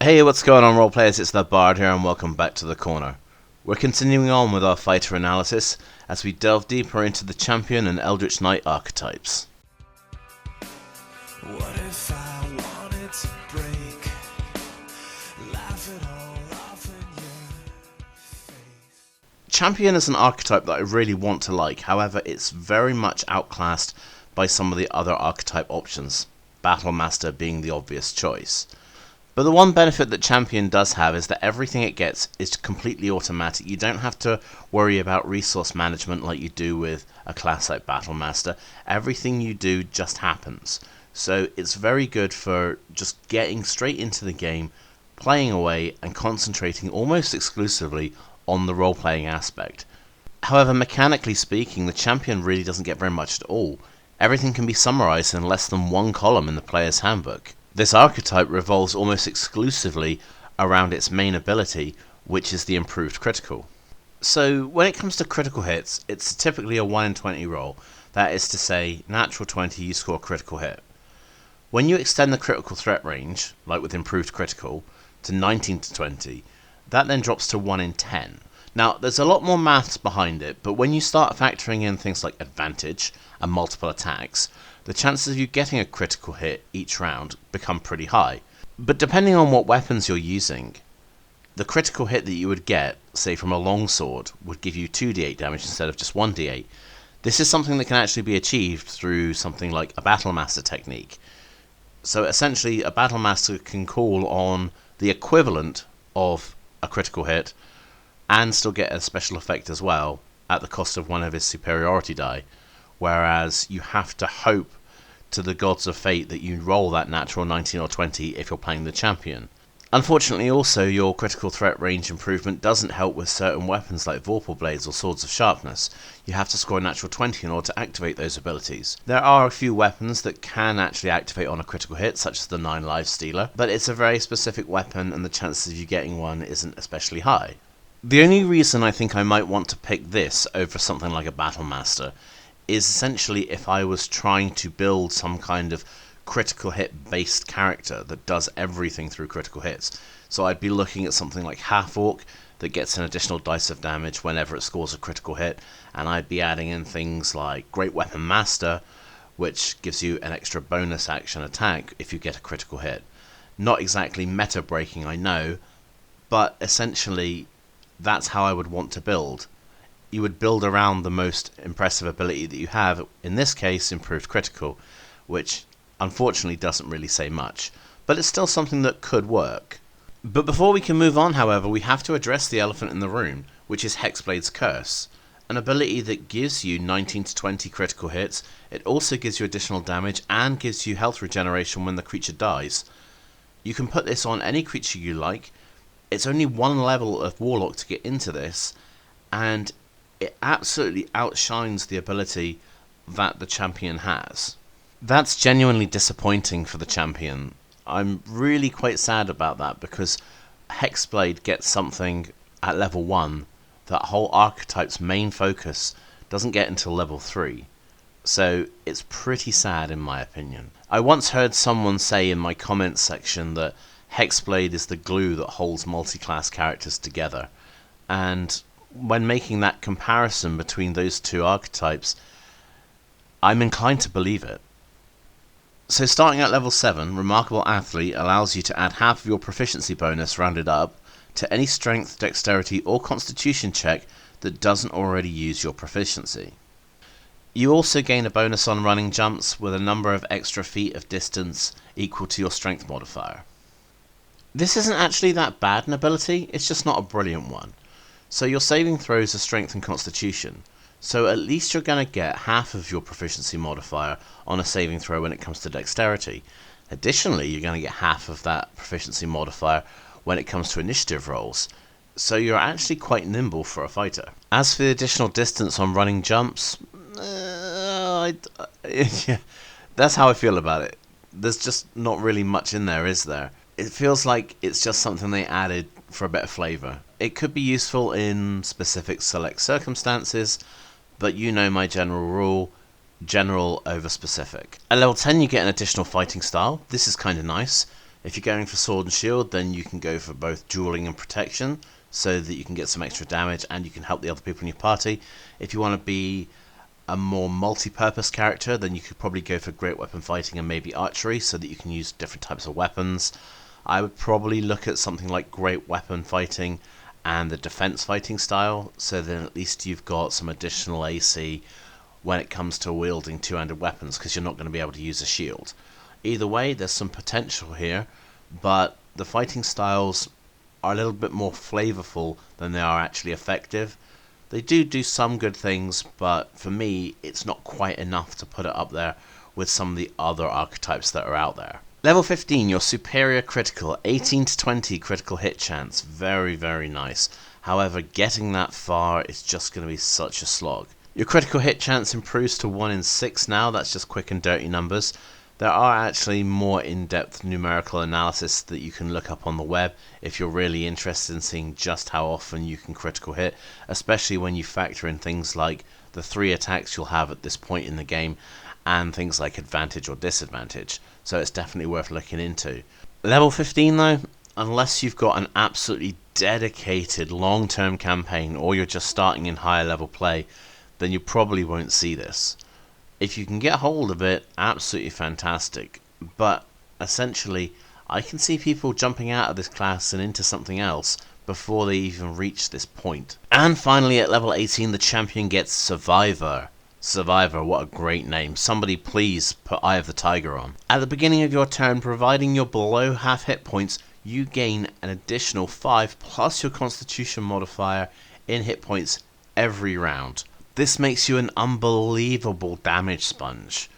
Hey, what's going on, role players? It's the Bard here, and welcome back to the corner. We're continuing on with our fighter analysis as we delve deeper into the champion and Eldritch Knight archetypes. What if I wanted to break? Laugh it all off in your face. Champion is an archetype that I really want to like, however, it's very much outclassed by some of the other archetype options, Battle Master being the obvious choice. But the one benefit that Champion does have is that everything it gets is completely automatic. You don't have to worry about resource management like you do with a class like Battle Master. Everything you do just happens. So it's very good for just getting straight into the game, playing away, and concentrating almost exclusively on the role-playing aspect. However, mechanically speaking, the Champion really doesn't get very much at all. Everything can be summarized in less than one column in the player's handbook. This archetype revolves almost exclusively around its main ability, which is the improved critical. So when it comes to critical hits, it's typically a 1 in 20 roll. That is to say, natural 20 you score a critical hit. When you extend the critical threat range, like with improved critical, to 19 to 20, that then drops to 1 in 10. Now, there's a lot more maths behind it, but when you start factoring in things like advantage and multiple attacks, the chances of you getting a critical hit each round become pretty high. But depending on what weapons you're using, the critical hit that you would get, say from a longsword, would give you 2d8 damage instead of just 1d8. This is something that can actually be achieved through something like a Battle Master technique. So essentially, a Battle Master can call on the equivalent of a critical hit and still get a special effect as well at the cost of one of his superiority die, whereas you have to hope to the gods of fate that you roll that natural 19 or 20 if you're playing the champion. Unfortunately, also, your critical threat range improvement doesn't help with certain weapons like Vorpal Blades or Swords of Sharpness. You have to score a natural 20 in order to activate those abilities. There are a few weapons that can actually activate on a critical hit, such as the 9 Lives Stealer, but it's a very specific weapon and the chances of you getting one isn't especially high. The only reason I think I might want to pick this over something like a Battle Master is essentially if I was trying to build some kind of critical hit based character that does everything through critical hits. So I'd be looking at something like Half Orc that gets an additional dice of damage whenever it scores a critical hit, and I'd be adding in things like Great Weapon Master, which gives you an extra bonus action attack if you get a critical hit. Not exactly meta breaking, I know, but essentially that's how I would want to build. You would build around the most impressive ability that you have, in this case improved critical, which unfortunately doesn't really say much, but it's still something that could work. But before we can move on, however, we have to address the elephant in the room, which is Hexblade's Curse, an ability that gives you 19 to 20 critical hits. It also gives you additional damage and gives you health regeneration when the creature dies. You can put this on any creature you like. It's only one level of Warlock to get into this, and it absolutely outshines the ability that the champion has. That's genuinely disappointing for the champion. I'm really quite sad about that because Hexblade gets something at level 1 that whole archetype's main focus doesn't get until level 3. So it's pretty sad in my opinion. I once heard someone say in my comments section that Hexblade is the glue that holds multi-class characters together, and when making that comparison between those two archetypes, I'm inclined to believe it. So starting at level 7, Remarkable Athlete allows you to add half of your proficiency bonus rounded up to any strength, dexterity or constitution check that doesn't already use your proficiency. You also gain a bonus on running jumps with a number of extra feet of distance equal to your strength modifier. This isn't actually that bad an ability, it's just not a brilliant one. So your saving throws are strength and constitution, so at least you're going to get half of your proficiency modifier on a saving throw when it comes to dexterity. Additionally, you're going to get half of that proficiency modifier when it comes to initiative rolls, so you're actually quite nimble for a fighter. As for the additional distance on running jumps, yeah, that's how I feel about it. There's just not really much in there, is there? It feels like it's just something they added for a bit of flavour. It could be useful in specific select circumstances, but you know my general rule, general over specific. At level 10 you get an additional fighting style. This is kind of nice. If you're going for sword and shield, then you can go for both dueling and protection, so that you can get some extra damage and you can help the other people in your party. If you want to be a more multi-purpose character, then you could probably go for great weapon fighting and maybe archery, so that you can use different types of weapons. I would probably look at something like great weapon fighting and the defense fighting style, so then at least you've got some additional AC when it comes to wielding two-handed weapons, because you're not going to be able to use a shield. Either way, there's some potential here, but the fighting styles are a little bit more flavorful than they are actually effective. They do some good things, but for me, it's not quite enough to put it up there with some of the other archetypes that are out there. Level 15, your superior critical, 18 to 20 critical hit chance. Very, very nice. However, getting that far is just going to be such a slog. Your critical hit chance improves to 1 in 6 now. That's just quick and dirty numbers. There are actually more in-depth numerical analysis that you can look up on the web if you're really interested in seeing just how often you can critical hit, especially when you factor in things like the 3 attacks you'll have at this point in the game and things like advantage or disadvantage. So it's definitely worth looking into. Level 15 though, unless you've got an absolutely dedicated long-term campaign or you're just starting in higher level play, then you probably won't see this. If you can get hold of it, absolutely fantastic. But essentially, I can see people jumping out of this class and into something else before they even reach this point. And finally, at level 18, the champion gets Survivor. Survivor, what a great name. Somebody please put Eye of the Tiger on. At the beginning of your turn, providing you're below half hit points, you gain an additional 5 plus your constitution modifier in hit points every round. This makes you an unbelievable damage sponge.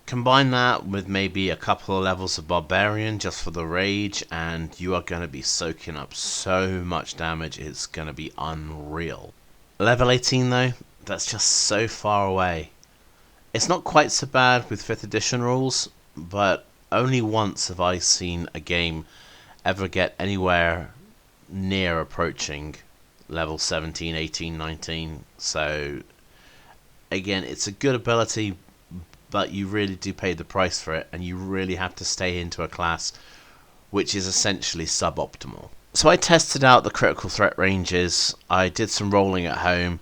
Combine that with maybe a couple of levels of Barbarian just for the rage, and you are going to be soaking up so much damage, it's going to be unreal. Level 18 though, that's just so far away. It's not quite so bad with 5th edition rules, but only once have I seen a game ever get anywhere near approaching level 17, 18, 19, so again, it's a good ability, but you really do pay the price for it, and you really have to stay into a class which is essentially suboptimal. So I tested out the critical threat ranges, I did some rolling at home,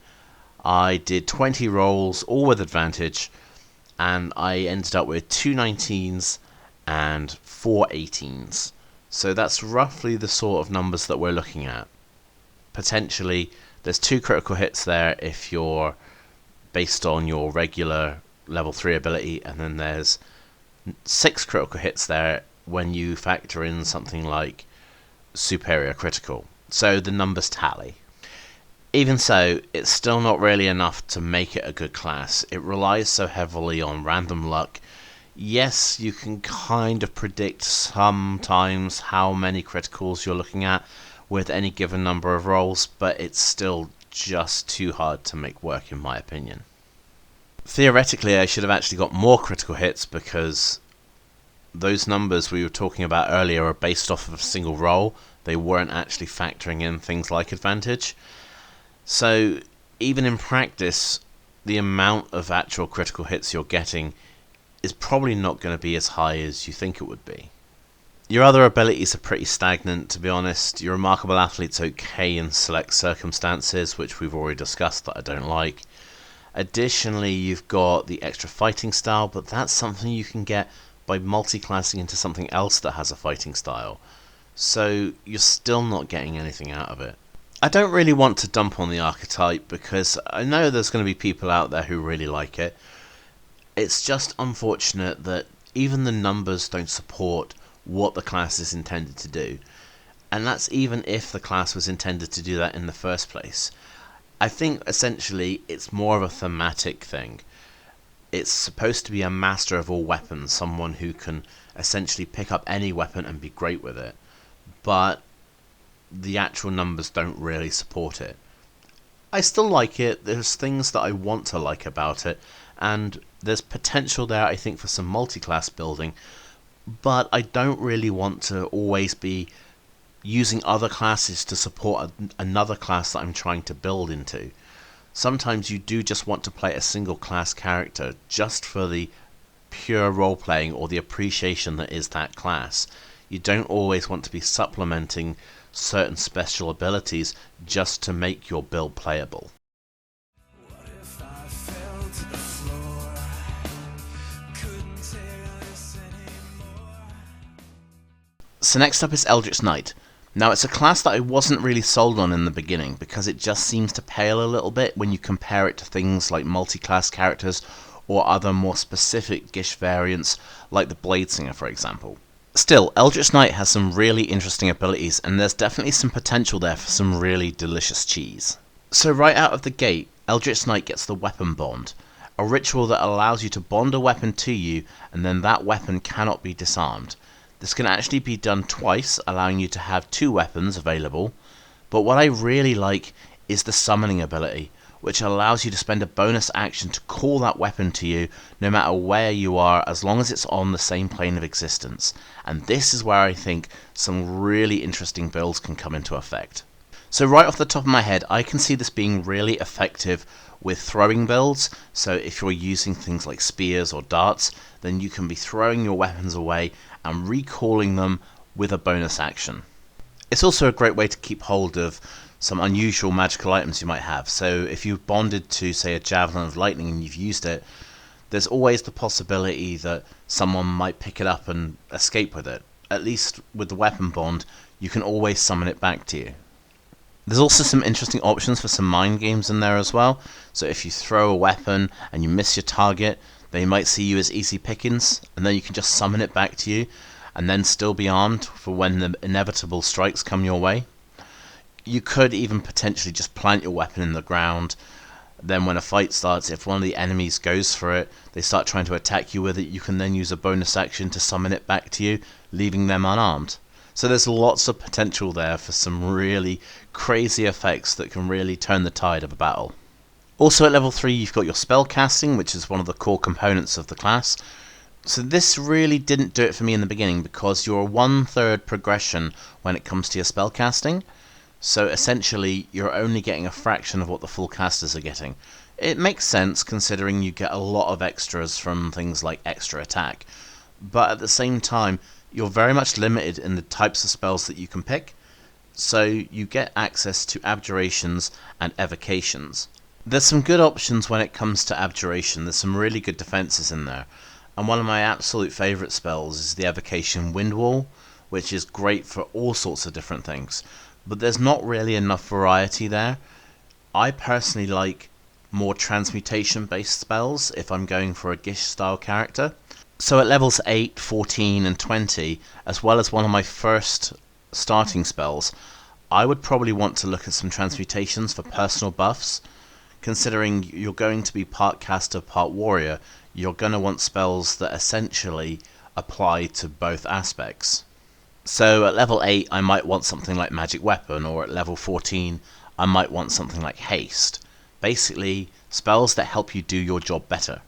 I did 20 rolls, all with advantage, and I ended up with 2 19s and 4 18s. So that's roughly the sort of numbers that we're looking at. Potentially, there's 2 critical hits there if you're based on your regular level 3 ability, and then there's 6 critical hits there when you factor in something like superior critical. So the numbers tally. Even so, it's still not really enough to make it a good class. It relies so heavily on random luck. Yes, you can kind of predict sometimes how many criticals you're looking at with any given number of rolls, but it's still just too hard to make work in my opinion. Theoretically, I should have actually got more critical hits, because those numbers we were talking about earlier are based off of a single roll. They weren't actually factoring in things like advantage. So even in practice, the amount of actual critical hits you're getting is probably not going to be as high as you think it would be. Your other abilities are pretty stagnant, to be honest. Your Remarkable Athlete's okay in select circumstances, which we've already discussed that I don't like. Additionally, you've got the extra fighting style, but that's something you can get by multi-classing into something else that has a fighting style. So you're still not getting anything out of it. I don't really want to dump on the archetype, because I know there's going to be people out there who really like it. It's just unfortunate that even the numbers don't support what the class is intended to do. And that's even if the class was intended to do that in the first place. I think essentially it's more of a thematic thing. It's supposed to be a master of all weapons, someone who can essentially pick up any weapon and be great with it. But the actual numbers don't really support it. I still like it, there's things that I want to like about it, and there's potential there, I think, for some multi-class building, but I don't really want to always be using other classes to support another class that I'm trying to build into. Sometimes you do just want to play a single class character just for the pure role-playing or the appreciation that is that class. You don't always want to be supplementing certain special abilities just to make your build playable. What if I fell to the floor? Couldn't take this anymore. So next up is Eldritch Knight. Now it's a class that I wasn't really sold on in the beginning because it just seems to pale a little bit when you compare it to things like multi-class characters or other more specific Gish variants like the Bladesinger, for example. Still, Eldritch Knight has some really interesting abilities and there's definitely some potential there for some really delicious cheese. So right out of the gate, Eldritch Knight gets the Weapon Bond, a ritual that allows you to bond a weapon to you and then that weapon cannot be disarmed. This can actually be done twice, allowing you to have 2 weapons available, but what I really like is the summoning ability, which allows you to spend a bonus action to call that weapon to you no matter where you are, as long as it's on the same plane of existence. And this is where I think some really interesting builds can come into effect. So right off the top of my head, I can see this being really effective with throwing builds. So if you're using things like spears or darts, then you can be throwing your weapons away and recalling them with a bonus action. It's also a great way to keep hold of some unusual magical items you might have. So if you've bonded to, say, a Javelin of Lightning and you've used it, there's always the possibility that someone might pick it up and escape with it. At least with the weapon bond, you can always summon it back to you. There's also some interesting options for some mind games in there as well. So if you throw a weapon and you miss your target, they might see you as easy pickings, and then you can just summon it back to you, and then still be armed for when the inevitable strikes come your way. You could even potentially just plant your weapon in the ground. Then when a fight starts, if one of the enemies goes for it, they start trying to attack you with it, you can then use a bonus action to summon it back to you, leaving them unarmed. So there's lots of potential there for some really crazy effects that can really turn the tide of a battle. Also at level 3 you've got your spell casting, which is one of the core components of the class. So this really didn't do it for me in the beginning because you're 1/3 progression when it comes to your spell casting. So essentially you're only getting a fraction of what the full casters are getting. It makes sense considering you get a lot of extras from things like extra attack, but at the same time you're very much limited in the types of spells that you can pick, so you get access to abjurations and evocations. There's some good options when it comes to abjuration. There's some really good defenses in there, and one of my absolute favourite spells is the evocation Windwall, which is great for all sorts of different things, but there's not really enough variety there. I personally like more transmutation based spells if I'm going for a Gish style character. So at levels 8, 14 and 20, as well as one of my first starting spells, I would probably want to look at some transmutations for personal buffs. Considering you're going to be part caster, part warrior, you're going to want spells that essentially apply to both aspects. So at level 8 I might want something like Magic Weapon, or at level 14 I might want something like Haste. Basically, spells that help you do your job better.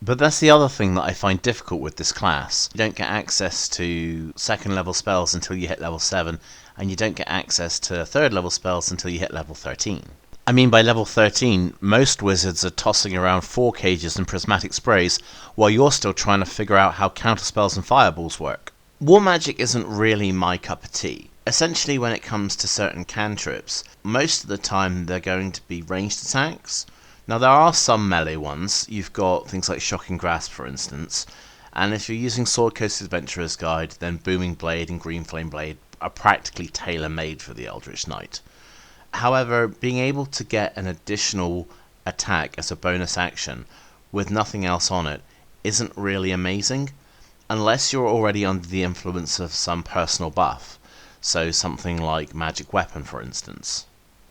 But that's the other thing that I find difficult with this class. You don't get access to second level spells until you hit level 7, and you don't get access to third level spells until you hit level 13. I mean, by level 13, most wizards are tossing around 4 cages and prismatic sprays, while you're still trying to figure out how counterspells and fireballs work. War magic isn't really my cup of tea. Essentially, when it comes to certain cantrips, most of the time they're going to be ranged attacks. Now there are some melee ones. You've got things like Shocking Grasp, for instance, and if you're using Sword Coast Adventurer's Guide, then Booming Blade and Green Flame Blade are practically tailor-made for the Eldritch Knight. However, being able to get an additional attack as a bonus action with nothing else on it isn't really amazing, unless you're already under the influence of some personal buff, so something like Magic Weapon, for instance.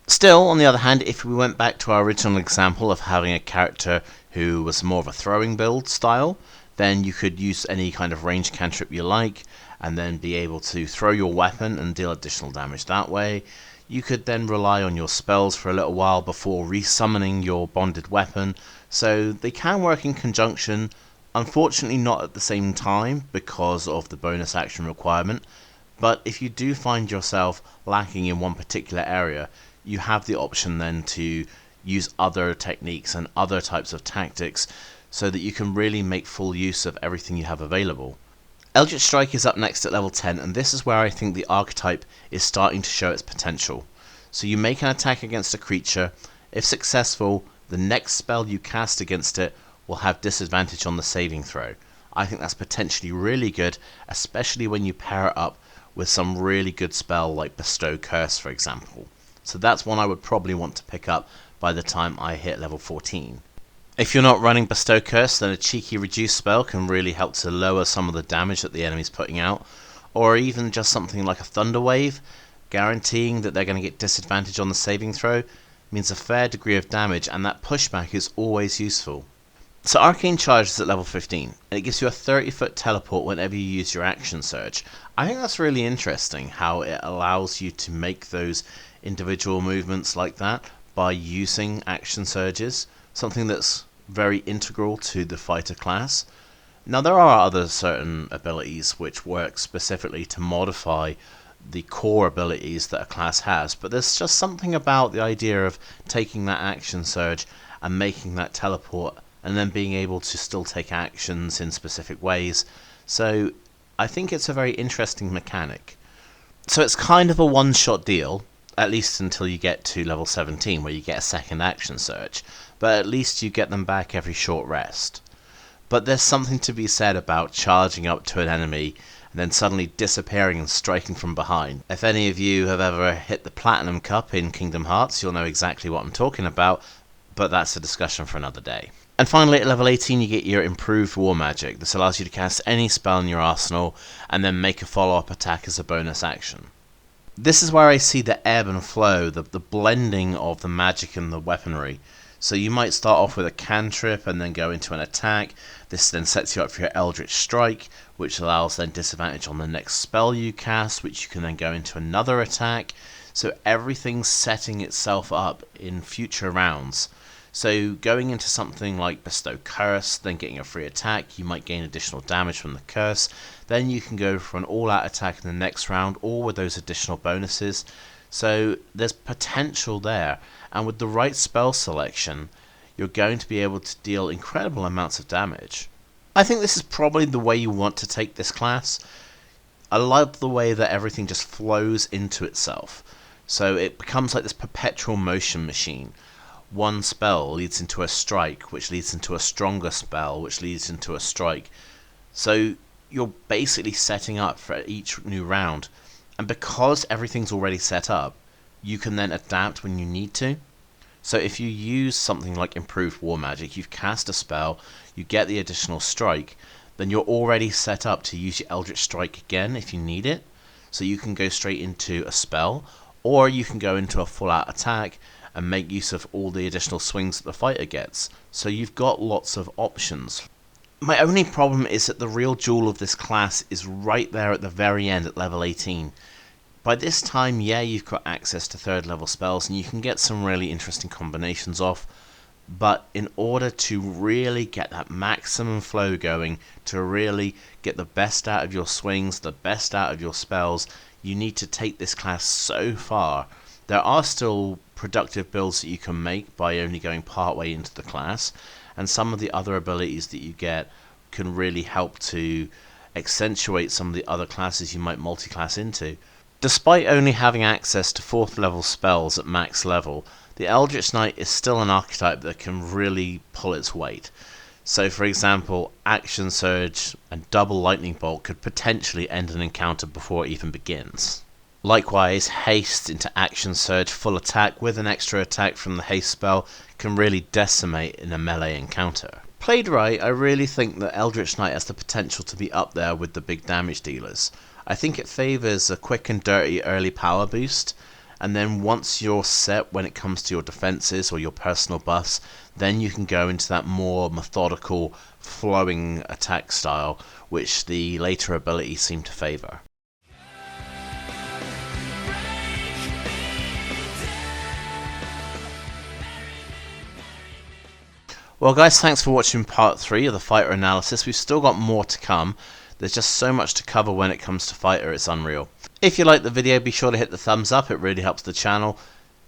Still, on the other hand, if we went back to our original example of having a character who was more of a throwing build style, then you could use any kind of ranged cantrip you like, and then be able to throw your weapon and deal additional damage that way. You could then rely on your spells for a little while before resummoning your bonded weapon, so they can work in conjunction, unfortunately not at the same time because of the bonus action requirement, but if you do find yourself lacking in one particular area, you have the option then to use other techniques and other types of tactics so that you can really make full use of everything you have available. Eldritch Strike is up next at level 10, and this is where I think the archetype is starting to show its potential. So you make an attack against a creature. If successful, the next spell you cast against it will have disadvantage on the saving throw. I think that's potentially really good, especially when you pair it up with some really good spell like Bestow Curse, for example. So that's one I would probably want to pick up by the time I hit level 14. If you're not running Bestow Curse, then a cheeky reduce spell can really help to lower some of the damage that the enemy's putting out, or even just something like a Thunder Wave, guaranteeing that they're going to get disadvantage on the saving throw, means a fair degree of damage, and that pushback is always useful. So Arcane Charge is at level 15, and it gives you a 30-foot teleport whenever you use your action surge. I think that's really interesting, how it allows you to make those individual movements like that by using action surges, something that's very integral to the fighter class. Now there are other certain abilities which work specifically to modify the core abilities that a class has, but there's just something about the idea of taking that action surge and making that teleport and then being able to still take actions in specific ways. So I think it's a very interesting mechanic. So it's kind of a one-shot deal, at least until you get to level 17 where you get a second action surge, but at least you get them back every short rest. But there's something to be said about charging up to an enemy and then suddenly disappearing and striking from behind. If any of you have ever hit the Platinum Cup in Kingdom Hearts, you'll know exactly what I'm talking about, but that's a discussion for another day. And finally, at level 18 you get your Improved War Magic. This allows you to cast any spell in your arsenal and then make a follow-up attack as a bonus action. This is where I see the ebb and flow, the blending of the magic and the weaponry. So you might start off with a cantrip and then go into an attack. This then sets you up for your Eldritch Strike, which allows then disadvantage on the next spell you cast, which you can then go into another attack. So everything's setting itself up in future rounds. So going into something like Bestow Curse, then getting a free attack, you might gain additional damage from the curse. Then you can go for an all-out attack in the next round, all with those additional bonuses. So there's potential there, and with the right spell selection, you're going to be able to deal incredible amounts of damage. I think this is probably the way you want to take this class. I love the way that everything just flows into itself. So it becomes like this perpetual motion machine. One spell leads into a strike, which leads into a stronger spell, which leads into a strike. So you're basically setting up for each new round. And because everything's already set up, you can then adapt when you need to. So if you use something like Improved War Magic, you've cast a spell, you get the additional strike, then you're already set up to use your Eldritch Strike again if you need it. So you can go straight into a spell, or you can go into a full-out attack and make use of all the additional swings that the fighter gets. So you've got lots of options. My only problem is that the real jewel of this class is right there at the very end at level 18. By this time, yeah, you've got access to third level spells and you can get some really interesting combinations off, but in order to really get that maximum flow going, to really get the best out of your swings, the best out of your spells, you need to take this class so far. There are still productive builds that you can make by only going part way into the class, and some of the other abilities that you get can really help to accentuate some of the other classes you might multi-class into. Despite only having access to 4th level spells at max level, the Eldritch Knight is still an archetype that can really pull its weight. So for example, Action Surge and Double Lightning Bolt could potentially end an encounter before it even begins. Likewise, Haste into Action Surge full attack with an extra attack from the Haste spell can really decimate in a melee encounter. Played right, I really think that Eldritch Knight has the potential to be up there with the big damage dealers. I think it favours a quick and dirty early power boost, and then once you're set when it comes to your defences or your personal buffs, then you can go into that more methodical, flowing attack style, which the later abilities seem to favour. Well guys, thanks for watching part 3 of the fighter analysis. We've still got more to come. There's just so much to cover when it comes to fighter, it's unreal. If you liked the video, be sure to hit the thumbs up, it really helps the channel.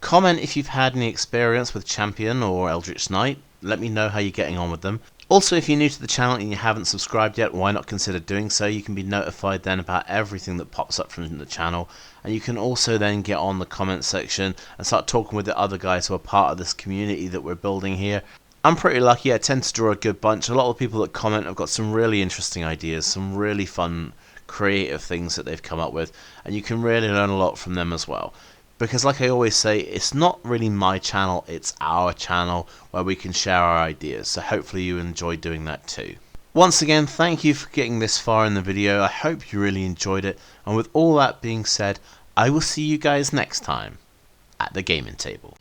Comment if you've had any experience with Champion or Eldritch Knight. Let me know how you're getting on with them. Also, if you're new to the channel and you haven't subscribed yet, why not consider doing so? You can be notified then about everything that pops up from the channel, and you can also then get on the comment section and start talking with the other guys who are part of this community that we're building here. I'm pretty lucky, I tend to draw a good bunch. A lot of the people that comment have got some really interesting ideas, some really fun, creative things that they've come up with, and you can really learn a lot from them as well. Because like I always say, it's not really my channel, it's our channel where we can share our ideas, so hopefully you enjoy doing that too. Once again, thank you for getting this far in the video, I hope you really enjoyed it, and with all that being said, I will see you guys next time at the gaming table.